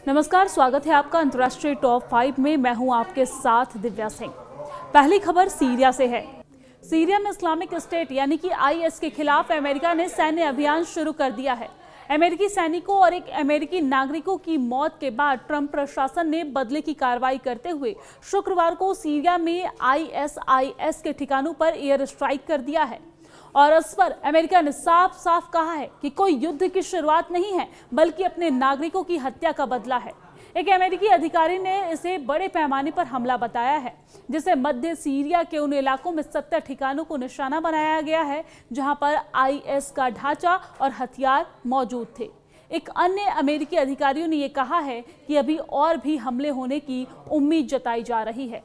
नमस्कार, स्वागत है आपका अंतर्राष्ट्रीय टॉप 5 में। मैं हूं आपके साथ दिव्या सिंह। पहली खबर सीरिया से है। सीरिया में इस्लामिक स्टेट यानी कि आईएस के खिलाफ अमेरिका ने सैन्य अभियान शुरू कर दिया है। अमेरिकी सैनिकों और एक अमेरिकी नागरिकों की मौत के बाद ट्रंप प्रशासन ने बदले की कार्रवाई करते हुए शुक्रवार को सीरिया में आईएसआईएस के ठिकानों पर एयर स्ट्राइक कर दिया है। और इस पर अमेरिका ने साफ साफ कहा है कि कोई युद्ध की शुरुआत नहीं है, बल्कि अपने नागरिकों की हत्या का बदला है। एक अमेरिकी अधिकारी ने इसे बड़े पैमाने पर हमला बताया है, जिसे मध्य सीरिया के उन इलाकों में 70 ठिकानों को निशाना बनाया गया है जहां पर आईएस का ढांचा और हथियार मौजूद थे। एक अन्य अमेरिकी अधिकारियों ने यह कहा है कि अभी और भी हमले होने की उम्मीद जताई जा रही है।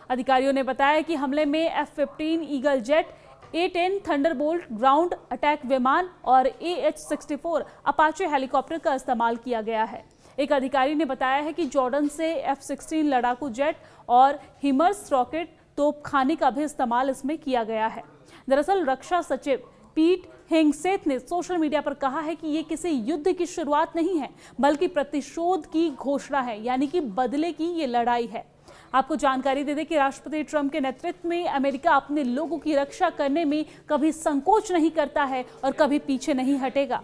अधिकारियों ने बताया कि हमले में F-15 eagle jet, A-10 Thunderbolt ground attack विमान और AH-64 अपाचे हेलीकॉप्टर का इस्तेमाल किया गया है। एक अधिकारी ने बताया है कि जॉर्डन से F-16 लड़ाकू जेट और हिमर्स रॉकेट तोपखाने का भी इस्तेमाल इसमें किया गया है। दरअसल रक्षा सचिव पीट हेंगसेथ ने सोशल मीडिया पर कहा है कि ये किसी युद्ध की शुरुआत नहीं है, बल्कि प्रतिशोध की घोषणा है, यानी कि बदले की ये लड़ाई है। आपको जानकारी दे दें कि राष्ट्रपति ट्रंप के नेतृत्व में अमेरिका अपने लोगों की रक्षा करने में कभी संकोच नहीं करता है और कभी पीछे नहीं हटेगा।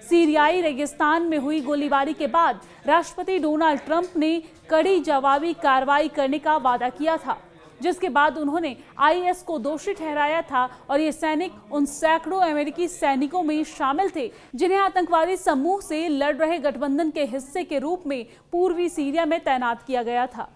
सीरियाई रेगिस्तान में हुई गोलीबारी के बाद राष्ट्रपति डोनाल्ड ट्रंप ने कड़ी जवाबी कार्रवाई करने का वादा किया था, जिसके बाद उन्होंने आईएस को दोषी ठहराया था और ये सैनिक उन सैकड़ों अमेरिकी सैनिकों में शामिल थे जिन्हें आतंकवादी समूह से लड़ रहे गठबंधन के हिस्से के रूप में पूर्वी सीरिया में तैनात किया गया था।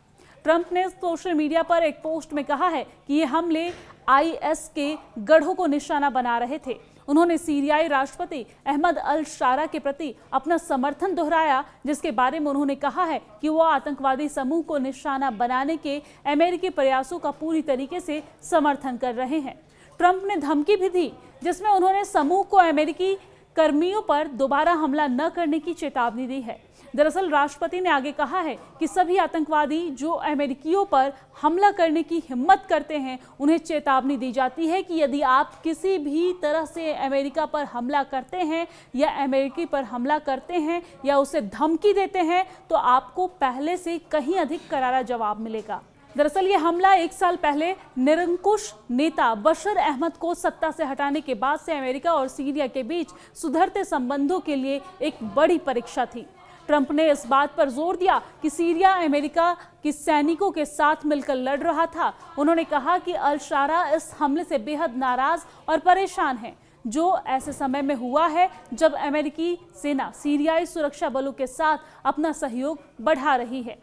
ट्रंप ने सोशल मीडिया पर एक पोस्ट में कहा है कि ये हमले आईएस के गढ़ों को निशाना बना रहे थे। उन्होंने सीरियाई राष्ट्रपति अहमद अल शारा के प्रति अपना समर्थन दोहराया, जिसके बारे में उन्होंने कहा है कि वो आतंकवादी समूह को निशाना बनाने के अमेरिकी प्रयासों का पूरी तरीके से समर्थन कर रहे हैं। ट्रंप ने धमकी भी दी, जिसमें उन्होंने समूह को अमेरिकी कर्मियों पर दोबारा हमला न करने की चेतावनी दी है। दरअसल राष्ट्रपति ने आगे कहा है कि सभी आतंकवादी जो अमेरिकियों पर हमला करने की हिम्मत करते हैं, उन्हें चेतावनी दी जाती है कि यदि आप किसी भी तरह से अमेरिका पर हमला करते हैं या अमेरिकी पर हमला करते हैं या उसे धमकी देते हैं, तो आपको पहले से कहीं अधिक करारा जवाब मिलेगा। दरअसल ये हमला 1 साल पहले निरंकुश नेता बशर अहमद को सत्ता से हटाने के बाद से अमेरिका और सीरिया के बीच सुधरते संबंधों के लिए एक बड़ी परीक्षा थी। ट्रंप ने इस बात पर जोर दिया कि सीरिया अमेरिका के सैनिकों के साथ मिलकर लड़ रहा था। उन्होंने कहा कि अल शारा इस हमले से बेहद नाराज और परेशान है, जो ऐसे समय में हुआ है जब अमेरिकी सेना सीरियाई सुरक्षा बलों के साथ अपना सहयोग बढ़ा रही है।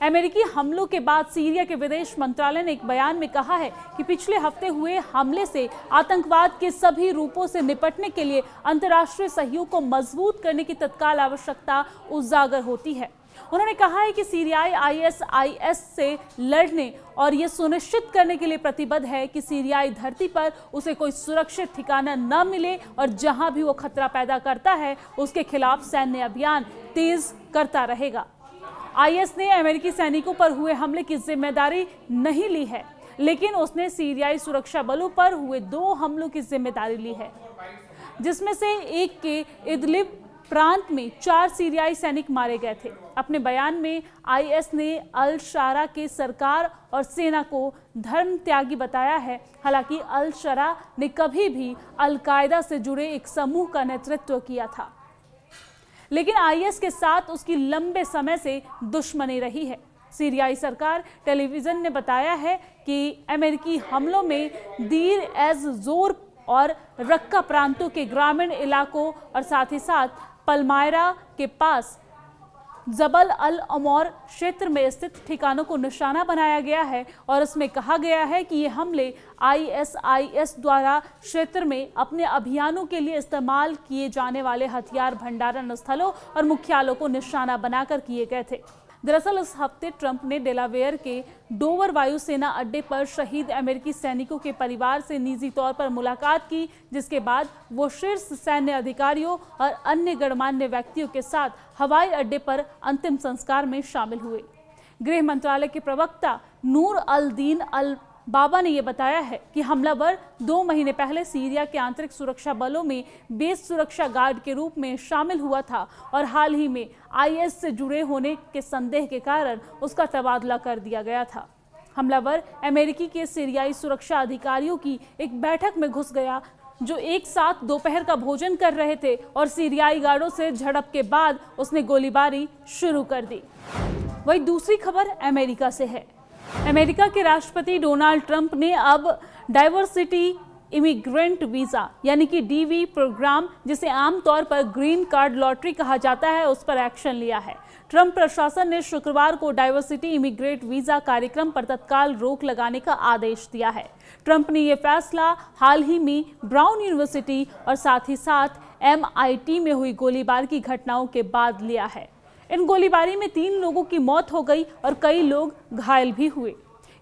अमेरिकी हमलों के बाद सीरिया के विदेश मंत्रालय ने एक बयान में कहा है कि पिछले हफ्ते हुए हमले से आतंकवाद के सभी रूपों से निपटने के लिए अंतर्राष्ट्रीय सहयोग को मजबूत करने की तत्काल आवश्यकता उजागर होती है। उन्होंने कहा है कि सीरियाई आईएसआईएस से लड़ने और ये सुनिश्चित करने के लिए प्रतिबद्ध है कि सीरियाई धरती पर उसे कोई सुरक्षित ठिकाना न मिले और जहां भी वो खतरा पैदा करता है उसके खिलाफ सैन्य अभियान तेज करता रहेगा। आईएस ने अमेरिकी सैनिकों पर हुए हमले की जिम्मेदारी नहीं ली है, लेकिन उसने सीरियाई सुरक्षा बलों पर हुए 2 हमलों की जिम्मेदारी ली है, जिसमें से एक के इदलिब प्रांत में 4 सीरियाई सैनिक मारे गए थे। अपने बयान में आईएस ने अल शारा के सरकार और सेना को धर्म त्यागी बताया है। हालांकि अल शारा ने कभी भी अल कायदा से जुड़े एक समूह का नेतृत्व किया था, लेकिन आईएस के साथ उसकी लंबे समय से दुश्मनी रही है। सीरियाई सरकार टेलीविजन ने बताया है कि अमेरिकी हमलों में दीर एज जोर और रक्का प्रांतों के ग्रामीण इलाकों और साथ ही साथ पलमायरा के पास जबल अल अमौर क्षेत्र में स्थित ठिकानों को निशाना बनाया गया है और इसमें कहा गया है कि ये हमले आईएसआईएस द्वारा क्षेत्र में अपने अभियानों के लिए इस्तेमाल किए जाने वाले हथियार भंडारण स्थलों और मुख्यालयों को निशाना बनाकर किए गए थे। दरअसल इस हफ्ते ट्रंप ने डेलावेयर के डोवर वायुसेना अड्डे पर शहीद अमेरिकी सैनिकों के परिवार से निजी तौर पर मुलाकात की, जिसके बाद वो शीर्ष सैन्य अधिकारियों और अन्य गणमान्य व्यक्तियों के साथ हवाई अड्डे पर अंतिम संस्कार में शामिल हुए। गृह मंत्रालय के प्रवक्ता नूर अल दीन अल बाबा ने यह बताया है कि हमलावर 2 महीने पहले सीरिया के आंतरिक सुरक्षा बलों में बेस सुरक्षा गार्ड के रूप में शामिल हुआ था और हाल ही में आईएस से जुड़े होने के संदेह के कारण उसका तबादला कर दिया गया था। हमलावर अमेरिकी के सीरियाई सुरक्षा अधिकारियों की एक बैठक में घुस गया, जो एक साथ दोपहर का भोजन कर रहे थे, और सीरियाई गार्डों से झड़प के बाद उसने गोलीबारी शुरू कर दी। वही दूसरी खबर अमेरिका से है। अमेरिका के राष्ट्रपति डोनाल्ड ट्रंप ने अब डाइवर्सिटी इमिग्रेंट वीजा यानी कि डीवी प्रोग्राम, जिसे आमतौर पर ग्रीन कार्ड लॉटरी कहा जाता है, उस पर एक्शन लिया है। ट्रंप प्रशासन ने शुक्रवार को डाइवर्सिटी इमिग्रेंट वीजा कार्यक्रम पर तत्काल रोक लगाने का आदेश दिया है। ट्रंप ने यह फैसला हाल ही में ब्राउन यूनिवर्सिटी और साथ ही साथ MIT में हुई गोलीबार की घटनाओं के बाद लिया है। इन गोलीबारी में 3 लोगों की मौत हो गई और कई लोग घायल भी हुए।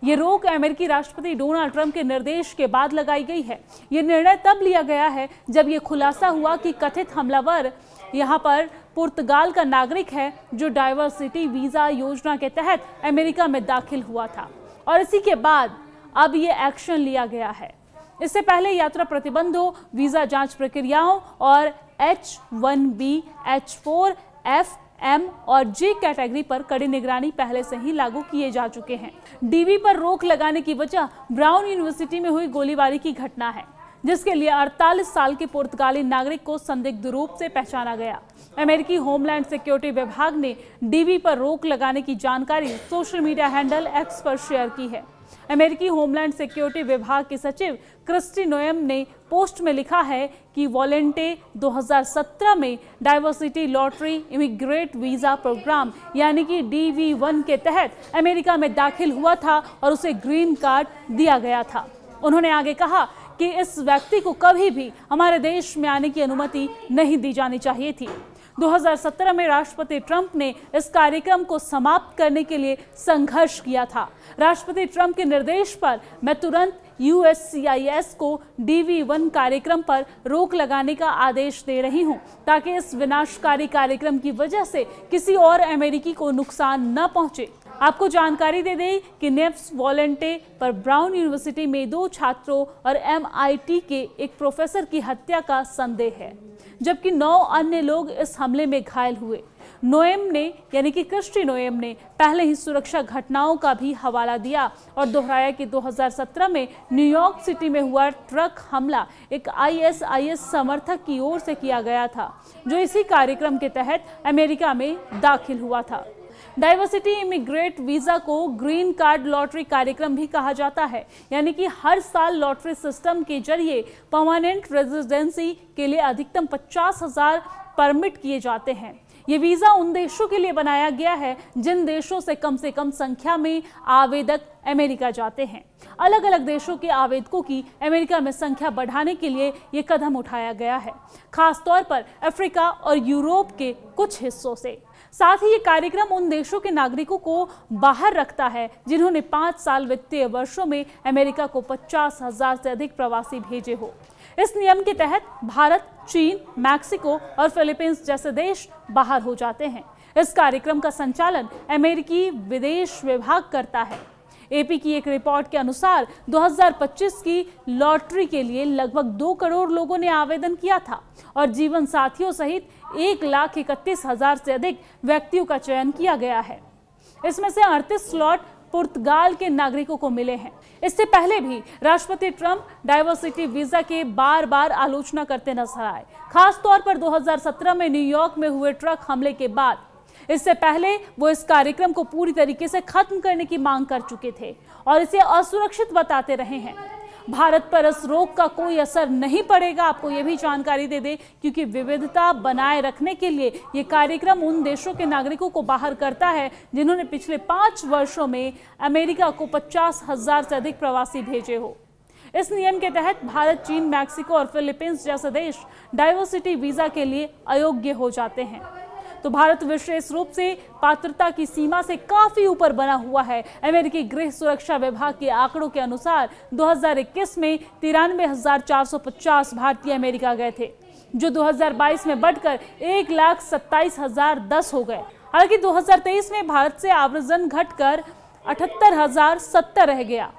ये रोक अमेरिकी राष्ट्रपति डोनाल्ड ट्रंप के निर्देश के बाद लगाई गई है। ये निर्णय तब लिया गया है जब ये खुलासा हुआ कि कथित हमलावर यहाँ पर पुर्तगाल का नागरिक है, जो डाइवर्सिटी वीजा योजना के तहत अमेरिका में दाखिल हुआ था, और इसी के बाद अब ये एक्शन लिया गया है। इससे पहले यात्रा प्रतिबंधों, वीजा जांच प्रक्रियाओं और H1B, H4, F, M और J कैटेगरी पर कड़ी निगरानी पहले से ही लागू किए जा चुके हैं। डीवी पर रोक लगाने की वजह ब्राउन यूनिवर्सिटी में हुई गोलीबारी की घटना है, जिसके लिए 48 साल के पुर्तगाली नागरिक को संदिग्ध रूप से पहचाना गया। अमेरिकी होमलैंड सिक्योरिटी विभाग ने डीवी पर रोक लगाने की जानकारी सोशल मीडिया हैंडल X पर शेयर की है। अमेरिकी होमलैंड सिक्योरिटी विभाग के सचिव क्रिस्टी नोएम ने पोस्ट में लिखा है कि वॉलेंटे 2017 में diversity lottery immigrate visa program यानी कि DV1 के तहत अमेरिका में दाखिल हुआ था और उसे ग्रीन कार्ड दिया गया था। उन्होंने आगे कहा कि इस व्यक्ति को कभी भी हमारे देश में आने की अनुमति नहीं दी जानी चाहिए थी। 2017 में राष्ट्रपति ट्रंप ने इस कार्यक्रम को समाप्त करने के लिए संघर्ष किया था। राष्ट्रपति ट्रंप के निर्देश पर मैं तुरंत USCIS को DV1 कार्यक्रम पर रोक लगाने का आदेश दे रही हूं, ताकि इस विनाशकारी कार्यक्रम की वजह से किसी और अमेरिकी को नुकसान न पहुंचे। आपको जानकारी दे दें कि नेफ्स वॉलेंटे पर ब्राउन यूनिवर्सिटी में 2 छात्रों और MIT के एक प्रोफेसर की हत्या का संदेह है, जबकि 9 अन्य लोग इस हमले में घायल हुए। नोएम ने यानी कि क्रिस्टी नोएम ने पहले ही सुरक्षा घटनाओं का भी हवाला दिया और दोहराया कि 2017 में न्यूयॉर्क सिटी में हुआ ट्रक हमला एक ISIS समर्थक की ओर से किया गया था, जो इसी कार्यक्रम के तहत अमेरिका में दाखिल हुआ था। डाइवर्सिटी इमिग्रेट वीजा को ग्रीन कार्ड लॉटरी कार्यक्रम भी कहा जाता है, यानी कि हर साल लॉटरी सिस्टम के जरिए परमानेंट रेजिडेंसी के लिए अधिकतम 50,000 परमिट किए जाते हैं। ये वीजा उन देशों के लिए बनाया गया है जिन देशों से कम संख्या में आवेदक अमेरिका जाते हैं। अलग अलग देशों के आवेदकों की अमेरिका में संख्या बढ़ाने के लिए ये कदम उठाया गया है, खास तौर पर अफ्रीका और यूरोप के कुछ हिस्सों से। साथ ही ये कार्यक्रम उन देशों के नागरिकों को बाहर रखता है जिन्होंने 5 साल वित्तीय वर्षों में अमेरिका को 50,000 से अधिक प्रवासी भेजे हो। इस नियम के तहत भारत, चीन, मैक्सिको और फिलीपींस जैसे देश बाहर हो जाते हैं। इस कार्यक्रम का संचालन अमेरिकी विदेश विभाग करता है। AP की एक रिपोर्ट के अनुसार 2025 की लॉटरी के लिए लगभग 2 करोड़ लोगों ने आवेदन किया था और जीवन साथियों सहित 1,31,000 से अधिक व्यक्तियों का चयन किया गया है। इसमें से 38 स्लॉट पुर्तगाल के नागरिकों को मिले हैं। इससे पहले भी राष्ट्रपति ट्रंप डाइवर्सिटी वीजा के बार आलोचना करते नजर आए, खास तौर पर 2017 में न्यूयॉर्क में हुए ट्रक हमले के बाद। इससे पहले वो इस कार्यक्रम को पूरी तरीके से खत्म करने की मांग कर चुके थे और इसे असुरक्षित बताते रहे हैं। भारत पर इस रोक का कोई असर नहीं पड़ेगा, आपको ये भी जानकारी दे दें, क्योंकि विविधता बनाए रखने के लिए ये कार्यक्रम उन देशों के नागरिकों को बाहर करता है जिन्होंने पिछले 5 वर्षों में अमेरिका को 50,000 से अधिक प्रवासी भेजे हो। इस नियम के तहत भारत, चीन, मैक्सिको और फिलीपींस जैसे देश डाइवर्सिटी वीजा के लिए अयोग्य हो जाते हैं। तो भारत विशेष रूप से पात्रता की सीमा से काफी ऊपर बना हुआ है। अमेरिकी गृह सुरक्षा विभाग के आंकड़ों के अनुसार 2021 में 93,450 भारतीय अमेरिका गए थे, जो 2022 में बढ़कर 1,27,010 हो गए। हालांकि 2023 में भारत से आव्रजन घटकर 78,070 रह गया।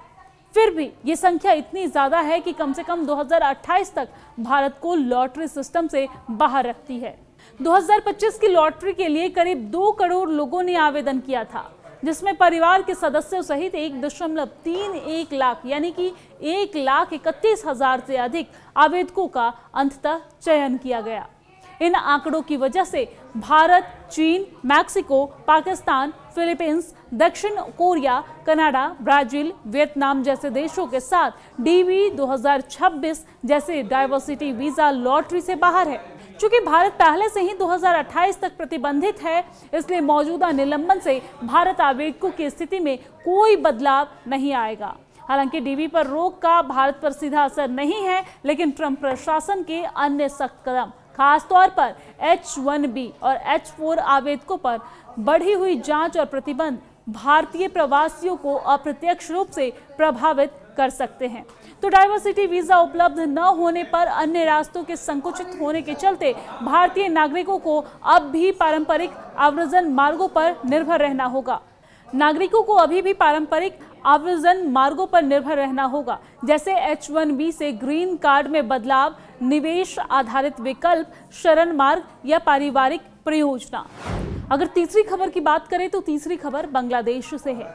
फिर भी ये संख्या इतनी ज्यादा है कि कम से कम 2028 तक भारत को लॉटरी सिस्टम से बाहर रखती है। 2025 की लॉटरी के लिए करीब 2 करोड़ लोगों ने आवेदन किया था, जिसमें परिवार के सदस्यों सहित 1.31 लाख यानी कि 1,31,000 से अधिक आवेदकों का अंततः चयन किया गया। इन आंकड़ों की वजह से भारत, चीन, मैक्सिको, पाकिस्तान, फिलीपींस, दक्षिण कोरिया, कनाडा, ब्राजील, वियतनाम जैसे देशों के साथ डीवी 2026 जैसे डाइवर्सिटी वीजा लॉटरी से बाहर है। चूंकि भारत पहले से ही 2028 तक प्रतिबंधित है, इसलिए मौजूदा निलंबन से भारत आवेदकों की स्थिति में कोई बदलाव नहीं आएगा। हालांकि डीवी पर रोक का भारत पर सीधा असर नहीं है, लेकिन ट्रंप प्रशासन के अन्य सख्त कदम, खासतौर पर H-1B और H-4 आवेदकों पर बढ़ी हुई जांच और प्रतिबंध भारतीय प्रवासियों को अप्रत्यक्ष रूप से प्रभावित कर सकते हैं। तो डाइवर्सिटी वीजा उपलब्ध न होने पर अन्य रास्तों के संकुचित होने के चलते भारतीय नागरिकों को अब भी पारंपरिक आव्रजन मार्गों पर निर्भर रहना होगा। जैसे H-1B से ग्रीन कार्ड में बदलाव, निवेश आधारित विकल्प, शरण मार्ग या पारिवारिक परियोजना। अगर तीसरी खबर की बात करें तो तीसरी खबर बांग्लादेश से है।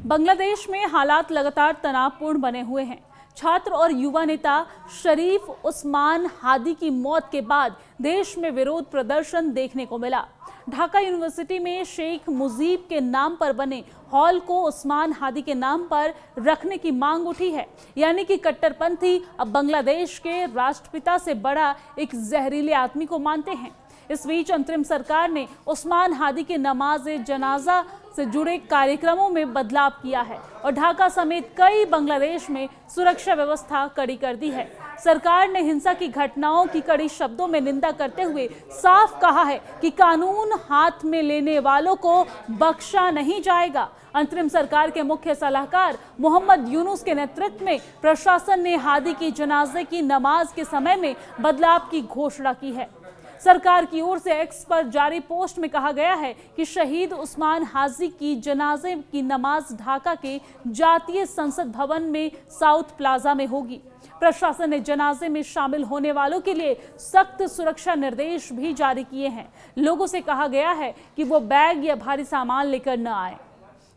बांग्लादेश में हालात लगातार तनावपूर्ण बने हुए हैं। छात्र और युवा नेता शरीफ उस्मान हादी की मौत के बाद देश में विरोध प्रदर्शन देखने को मिला। ढाका यूनिवर्सिटी में शेख मुजीब के नाम पर बने हॉल को उस्मान हादी के नाम पर रखने की मांग उठी है, यानी कि कट्टरपंथी अब बांग्लादेश के राष्ट्रपिता से बड़ा एक जहरीले आदमी को मानते हैं। इस बीच अंतरिम सरकार ने उस्मान हादी के नमाज जनाजा से जुड़े कार्यक्रमों में बदलाव किया है और ढाका समेत कई बांग्लादेश में सुरक्षा व्यवस्था कड़ी कर दी है। सरकार ने हिंसा की घटनाओं की कड़ी शब्दों में निंदा करते हुए साफ कहा है कि कानून हाथ में लेने वालों को बख्शा नहीं जाएगा। अंतरिम सरकार के मुख्य सलाहकार मोहम्मद यूनुस के नेतृत्व में प्रशासन ने हादी की जनाजे की नमाज के समय में बदलाव की घोषणा की है। सरकार की ओर से एक्स पर जारी पोस्ट में कहा गया है कि शहीद उस्मान हादी की जनाजे की नमाज ढाका के जातीय संसद भवन में साउथ प्लाजा में होगी। प्रशासन ने जनाजे में शामिल होने वालों के लिए सख्त सुरक्षा निर्देश भी जारी किए हैं। लोगों से कहा गया है कि वो बैग या भारी सामान लेकर न आए।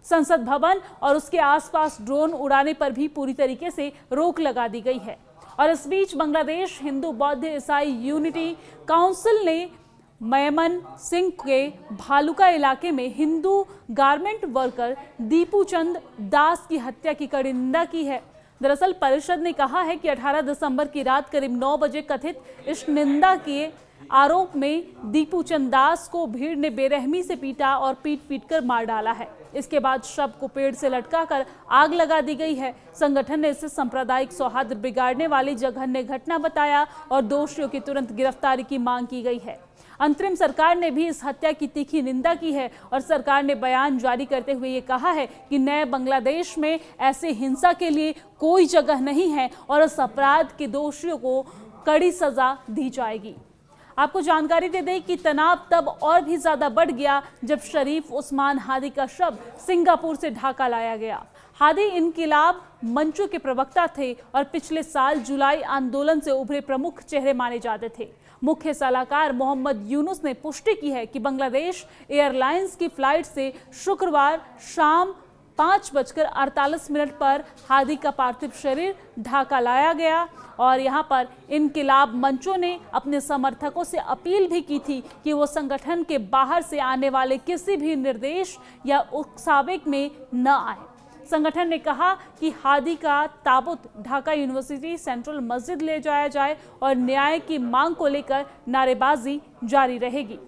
संसद भवन और उसके आसपास ड्रोन उड़ाने पर भी पूरी तरीके से रोक लगा दी गई है। और इस बीच बांग्लादेश हिंदू बौद्ध ईसाई यूनिटी काउंसिल ने मयमन सिंह के भालुका इलाके में हिंदू गारमेंट वर्कर दीपू चंद दास की हत्या की कड़ी निंदा की है। दरअसल परिषद ने कहा है कि 18 दिसंबर की रात करीब 9 बजे कथित इस निंदा के आरोप में दीपू चंद दास को भीड़ ने बेरहमी से पीटा और पीट कर मार डाला है। इसके बाद शव को पेड़ से लटकाकर आग लगा दी गई है। संगठन ने इसे सांप्रदायिक सौहार्द बिगाड़ने वाली जघन्य घटना बताया और दोषियों की तुरंत गिरफ्तारी की मांग की गई है। अंतरिम सरकार ने भी इस हत्या की तीखी निंदा की है और सरकार ने बयान जारी करते हुए ये कहा है कि नए बांग्लादेश में ऐसे हिंसा के लिए कोई जगह नहीं है और इस अपराध के दोषियों को कड़ी सजा दी जाएगी। आपको जानकारी दे दें कि तनाव तब और भी ज्यादा बढ़ गया जब शरीफ उस्मान हादी का शव सिंगापुर से ढाका लाया गया। हादी इनकिलाब मंचों के प्रवक्ता थे और पिछले साल जुलाई आंदोलन से उभरे प्रमुख चेहरे माने जाते थे। मुख्य सलाहकार मोहम्मद यूनुस ने पुष्टि की है कि बांग्लादेश एयरलाइंस की फ्लाइट से शुक्रवार शाम 5:48 पर हादी का पार्थिव शरीर ढाका लाया गया और यहां पर इनकिलाब मंचों ने अपने समर्थकों से अपील भी की थी कि वो संगठन के बाहर से आने वाले किसी भी निर्देश या उकसावे में न आए। संगठन ने कहा कि हादी का ताबूत ढाका यूनिवर्सिटी सेंट्रल मस्जिद ले जाया जाए और न्याय की मांग को लेकर नारेबाजी जारी रहेगी।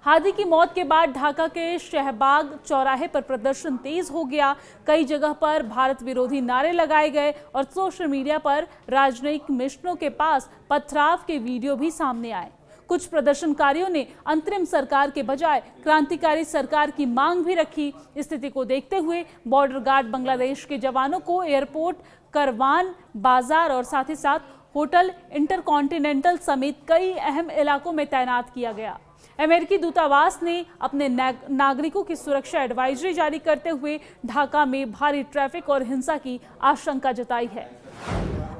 हादी की मौत के बाद ढाका के शहबाग चौराहे पर प्रदर्शन तेज हो गया। कई जगह पर भारत विरोधी नारे लगाए गए और सोशल मीडिया पर राजनयिक मिशनों के पास पथराव के वीडियो भी सामने आए। कुछ प्रदर्शनकारियों ने अंतरिम सरकार के बजाय क्रांतिकारी सरकार की मांग भी रखी। स्थिति को देखते हुए बॉर्डर गार्ड बांग्लादेश के जवानों को एयरपोर्ट, करवान बाजार और साथ ही साथ होटल इंटरकॉन्टिनेंटल समेत कई अहम इलाकों में तैनात किया गया। अमेरिकी दूतावास ने अपने नागरिकों की सुरक्षा एडवाइजरी जारी करते हुए ढाका में भारी ट्रैफिक और हिंसा की आशंका जताई है।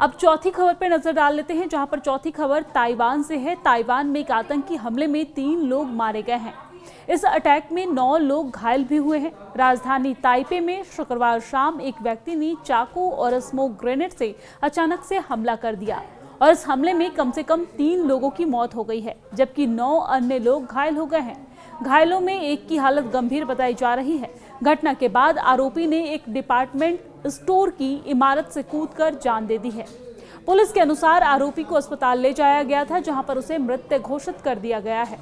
अब चौथी खबर पर नजर डाल लेते हैं, जहां पर चौथी खबर ताइवान से है। ताइवान में एक आतंकी हमले में 3 लोग मारे गए हैं। इस अटैक में 9 लोग घायल भी हुए हैं। राजधानी ताइपे में शुक्रवार शाम एक व्यक्ति ने चाकू और स्मोक ग्रेनेड से अचानक से हमला कर दिया और इस हमले में कम से कम 3 लोगों की मौत हो गई है, जबकि 9 अन्य लोग घायल हो गए हैं। घायलों में एक की हालत गंभीर बताई जा रही है। घटना के बाद आरोपी ने एक डिपार्टमेंट स्टोर की इमारत से कूदकर जान दे दी है। पुलिस के अनुसार आरोपी को अस्पताल ले जाया गया था, जहां पर उसे मृत घोषित कर दिया गया है।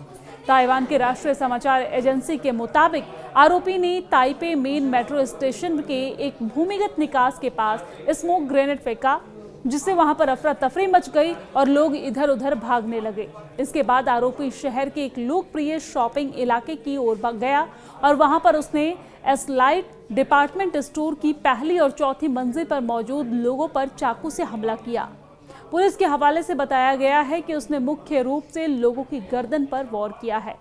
ताइवान के राष्ट्रीय समाचार एजेंसी के मुताबिक आरोपी ने ताइपे मेन मेट्रो स्टेशन के एक भूमिगत निकास के पास स्मोक ग्रेनेड फेंका, जिससे वहां पर अफरा तफरी मच गई और लोग इधर उधर भागने लगे। इसके बाद आरोपी शहर के एक लोकप्रिय शॉपिंग इलाके की ओर गया और वहां पर उसने एसलाइट डिपार्टमेंट स्टोर की पहली और चौथी मंजिल पर मौजूद लोगों पर चाकू से हमला किया। पुलिस के हवाले से बताया गया है कि उसने मुख्य रूप से लोगों की गर्दन पर वार किया है।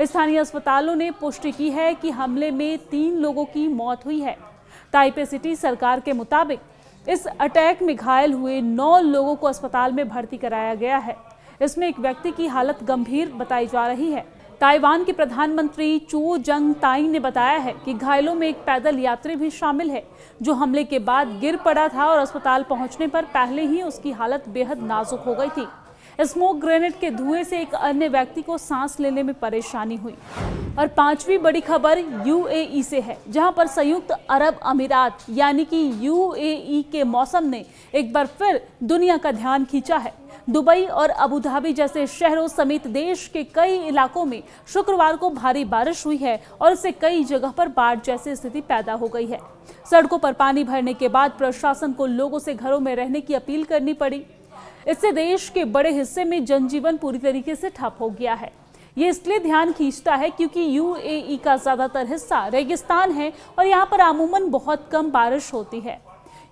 स्थानीय अस्पतालों ने पुष्टि की है कि हमले में 3 लोगों की मौत हुई है। ताइपे सिटी सरकार के मुताबिक इस अटैक में घायल हुए 9 लोगों को अस्पताल में भर्ती कराया गया है। इसमें एक व्यक्ति की हालत गंभीर बताई जा रही है। ताइवान के प्रधानमंत्री चू जंग ताई ने बताया है कि घायलों में एक पैदल यात्री भी शामिल है, जो हमले के बाद गिर पड़ा था और अस्पताल पहुंचने पर पहले ही उसकी हालत बेहद नाजुक हो गई थी। स्मोक ग्रेनेड के धुएं से एक अन्य व्यक्ति को सांस लेने में परेशानी हुई। और 5वीं बड़ी खबर यूएई से है, जहां पर संयुक्त अरब अमीरात यानी कि यूएई के मौसम ने एक बार फिर दुनिया का ध्यान खींचा है। दुबई और अबू धाबी जैसे शहरों समेत देश के कई इलाकों में शुक्रवार को भारी बारिश हुई है और इससे कई जगह पर बाढ़ जैसी स्थिति पैदा हो गई है। सड़कों पर पानी भरने के बाद प्रशासन को लोगों से घरों में रहने की अपील करनी पड़ी। इससे देश के बड़े हिस्से में जनजीवन पूरी तरीके से ठप हो गया है। ये इसलिए ध्यान खींचता है क्योंकि यूएई का ज्यादातर हिस्सा रेगिस्तान है और यहाँ पर अमूमन बहुत कम बारिश होती है।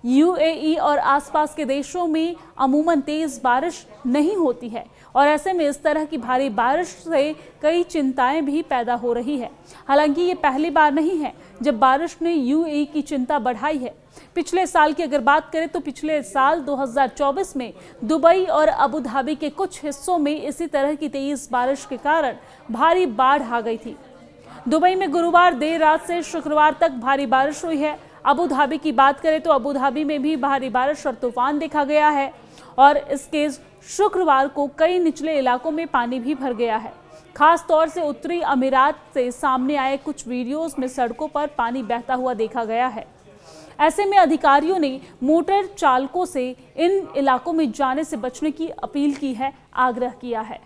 यूएई और आसपास के देशों में अमूमन तेज बारिश नहीं होती है और ऐसे में इस तरह की भारी बारिश से कई चिंताएं भी पैदा हो रही है। हालांकि ये पहली बार नहीं है जब बारिश ने यूएई की चिंता बढ़ाई है। पिछले साल की अगर बात करें तो पिछले साल 2024 में दुबई और अबू धाबी के कुछ हिस्सों में इसी तरह की तेज बारिश के कारण भारी बाढ़ आ गई थी। दुबई में गुरुवार देर रात से शुक्रवार तक भारी बारिश हुई है। अबू धाबी की बात करें तो अबू धाबी में भी भारी बारिश और तूफान देखा गया है और इसके शुक्रवार को कई निचले इलाकों में पानी भी भर गया है। खास तौर से उत्तरी अमीरात से सामने आए कुछ वीडियोस में सड़कों पर पानी बहता हुआ देखा गया है। ऐसे में अधिकारियों ने मोटर चालकों से इन इलाकों में जाने से बचने की अपील की है, आग्रह किया है।